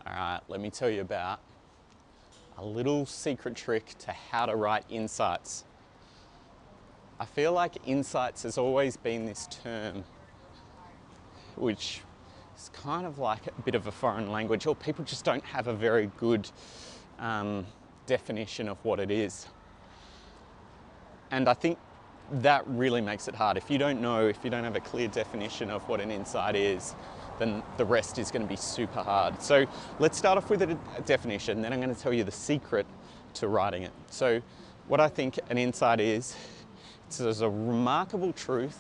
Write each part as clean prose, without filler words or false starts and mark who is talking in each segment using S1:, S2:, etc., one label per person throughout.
S1: All right, let me tell you about a little secret trick to how to write insights. I feel like insights has always been this term which is kind of like a bit of a foreign language, or people just don't have a very good definition of what it is. And I think that really makes it hard. If you don't know, if you don't have a clear definition of what an insight is, then the rest is going to be super hard. So let's start off with a definition, then I'm going to tell you the secret to writing it. So what I think an insight is, it's a remarkable truth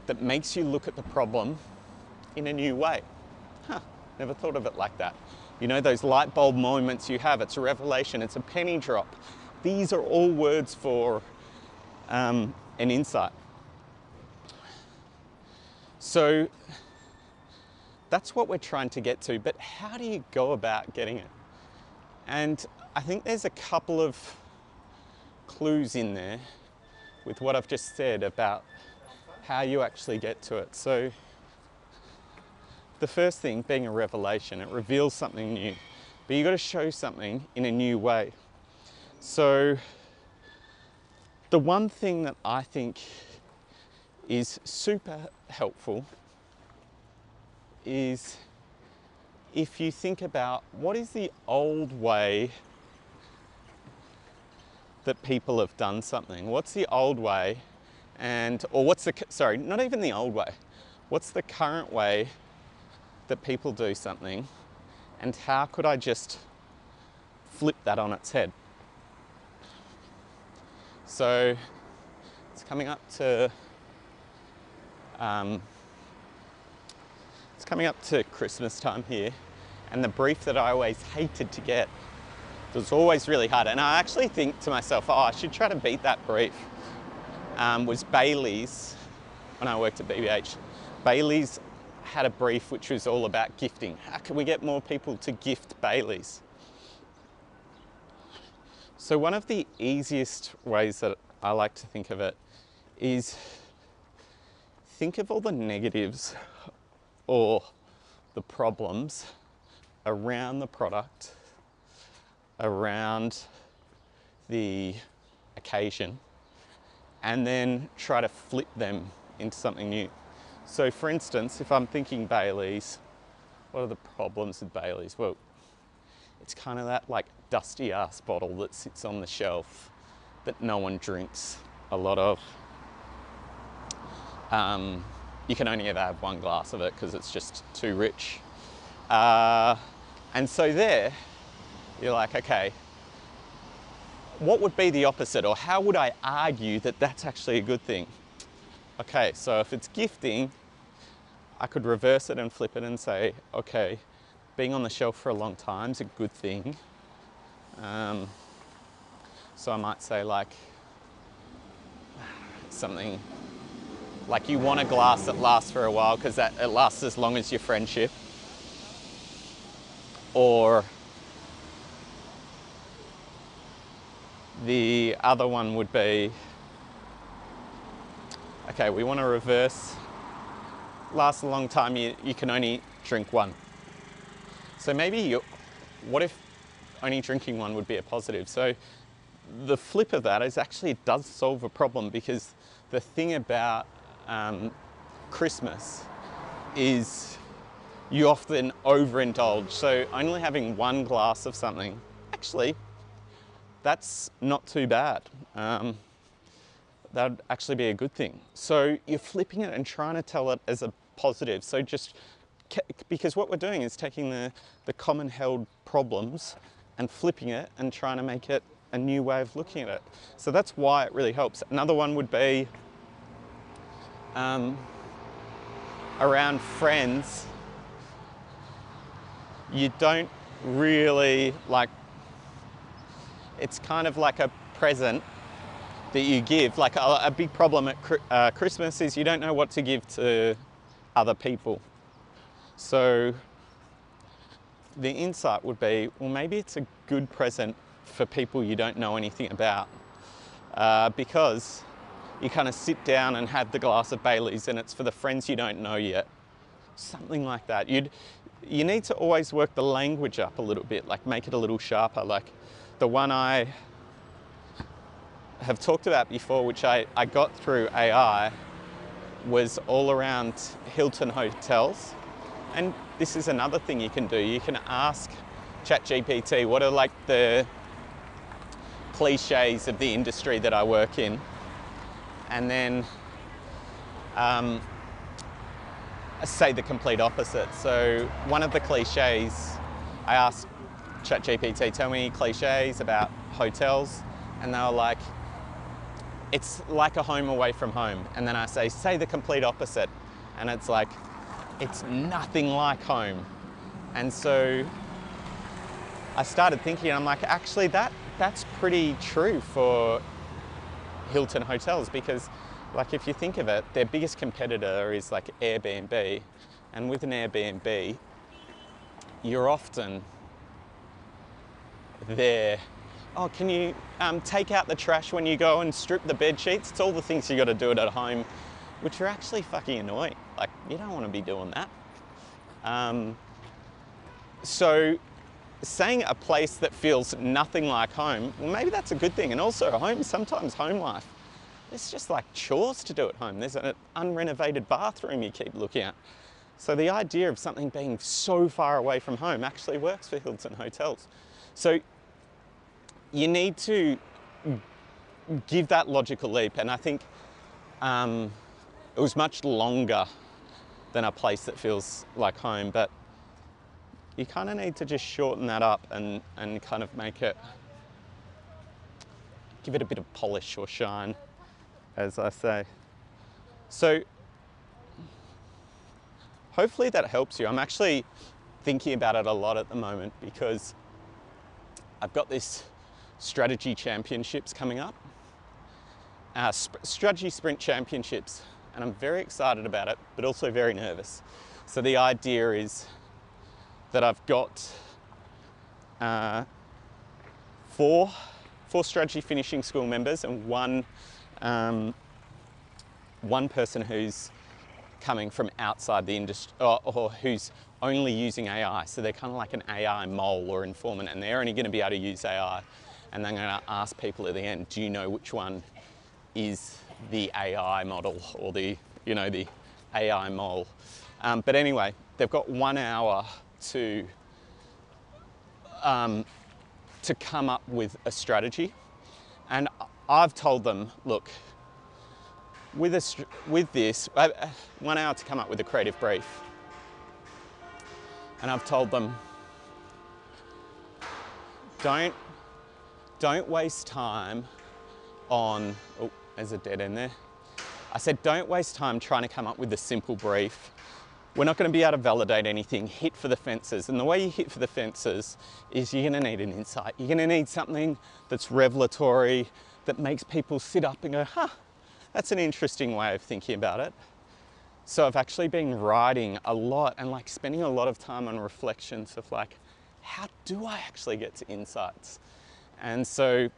S1: that makes you look at the problem in a new way. Never thought of it like that. You know, those light bulb moments you have, it's a revelation, it's a penny drop. These are all words for an insight. So that's what we're trying to get to, but how do you go about getting it? And I think there's a couple of clues in there with what I've just said about how you actually get to it. So the first thing being a revelation, it reveals something new, but you've got to show something in a new way. So the one thing that I think is super helpful is if you think about what is the old way that people have done something. What's the old way, or what's the, sorry, not even the old way. What's the current way that people do something, and how could I just flip that on its head? So it's coming up to Christmas time here, and the brief that I always hated to get, it was always really hard, and I actually think to myself, oh, I should try to beat that brief, was Bailey's. When I worked at BBH, Bailey's had a brief which was all about gifting. How can we get more people to gift Bailey's? So one of the easiest ways that I like to think of it is think of all the negatives or the problems around the product, around the occasion, and then try to flip them into something new. So for instance, if I'm thinking Bailey's, what are the problems with Bailey's? Well, it's kind of that like dusty ass bottle that sits on the shelf that no one drinks a lot of. You can only ever have one glass of it because it's just too rich. And so there, you're like, okay, what would be the opposite, or how would I argue that that's actually a good thing? Okay, so if it's gifting, I could reverse it and flip it and say, okay, being on the shelf for a long time is a good thing. So I might say like something like you want a glass that lasts for a while because it lasts as long as your friendship. Or the other one would be, okay, we want to reverse, lasts a long time, you can only drink one. So maybe what if only drinking one would be a positive? So the flip of that is actually it does solve a problem, because the thing about Christmas is you often overindulge. So only having one glass of something, actually, that's not too bad. That'd actually be a good thing. So you're flipping it and trying to tell it as a positive. So just, because what we're doing is taking the common held problems and flipping it and trying to make it a new way of looking at it. So that's why it really helps. Another one would be around friends. You don't really like, it's kind of like a present that you give. Like a big problem at Christmas is you don't know what to give to other people. So the insight would be, well, maybe it's a good present for people you don't know anything about, because you kind of sit down and have the glass of Bailey's and it's for the friends you don't know yet. something like that. You need to always work the language up a little bit, like make it a little sharper. Like the one I have talked about before, which I got through AI, was all around Hilton hotels. And this is another thing you can do. You can ask ChatGPT, what are like the cliches of the industry that I work in? And then say the complete opposite. So one of the cliches, I asked ChatGPT, tell me cliches about hotels, and they were like, it's like a home away from home. And then I say the complete opposite, and it's like, it's nothing like home. And so I started thinking, I'm like, actually that's pretty true for Hilton hotels, because like if you think of it, their biggest competitor is like Airbnb, and with an Airbnb, you're often there. Oh, can you take out the trash when you go and strip the bed sheets? It's all the things you got to do it at home, which are actually fucking annoying. Like you don't want to be doing that. So saying a place that feels nothing like home, well, maybe that's a good thing. And also sometimes home life, it's just like chores to do at home. There's an unrenovated bathroom you keep looking at. So the idea of something being so far away from home actually works for Hilton hotels. So you need to give that logical leap. And I think it was much longer than a place that feels like home, but you kind of need to just shorten that up and kind of give it a bit of polish or shine, as I say. So hopefully that helps you. I'm actually thinking about it a lot at the moment because I've got this strategy championships coming up, strategy sprint championships, and I'm very excited about it, but also very nervous. So the idea is that I've got four strategy finishing school members and one person who's coming from outside the industry or who's only using AI. So they're kind of like an AI mole or informant, and they're only going to be able to use AI. And they're going to ask people at the end, do you know which one is the AI model or the AI mole? But anyway, they've got 1 hour to come up with a strategy. And I've told them, look, with this, 1 hour to come up with a creative brief. And I've told them, don't waste time on, oh, there's a dead end there. I said, don't waste time trying to come up with a simple brief. We're not going to be able to validate anything. Hit for the fences. And the way you hit for the fences is you're going to need an insight. You're going to need something that's revelatory, that makes people sit up and go, huh, that's an interesting way of thinking about it. So I've actually been writing a lot and like spending a lot of time on reflections of like, how do I actually get to insights? And so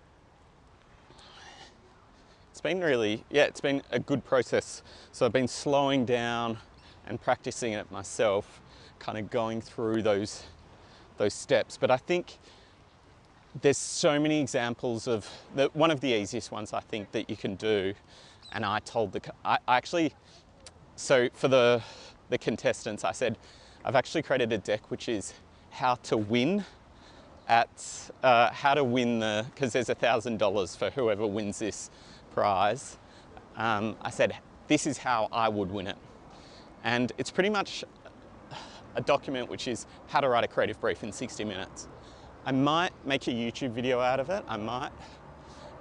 S1: it's been it's been a good process. So I've been slowing down and practicing it myself, kind of going through those steps. But I think there's so many examples of one of the easiest ones I think that you can do. And I told so for the contestants, I said, I've actually created a deck which is how to win because there's $1,000 for whoever wins this prize. I said, this is how I would win it. And it's pretty much a document which is how to write a creative brief in 60 minutes. I might make a YouTube video out of it, I might,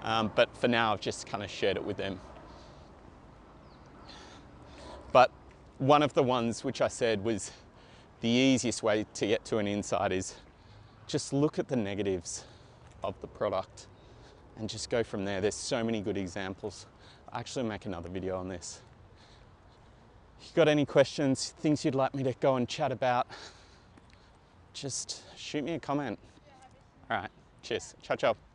S1: but for now I've just kind of shared it with them. But one of the ones which I said was the easiest way to get to an insight is just look at the negatives of the product and just go from there. There's so many good examples. I'll actually make another video on this. If you've got any questions, things you'd like me to go and chat about, just shoot me a comment. All right, cheers. Ciao, ciao.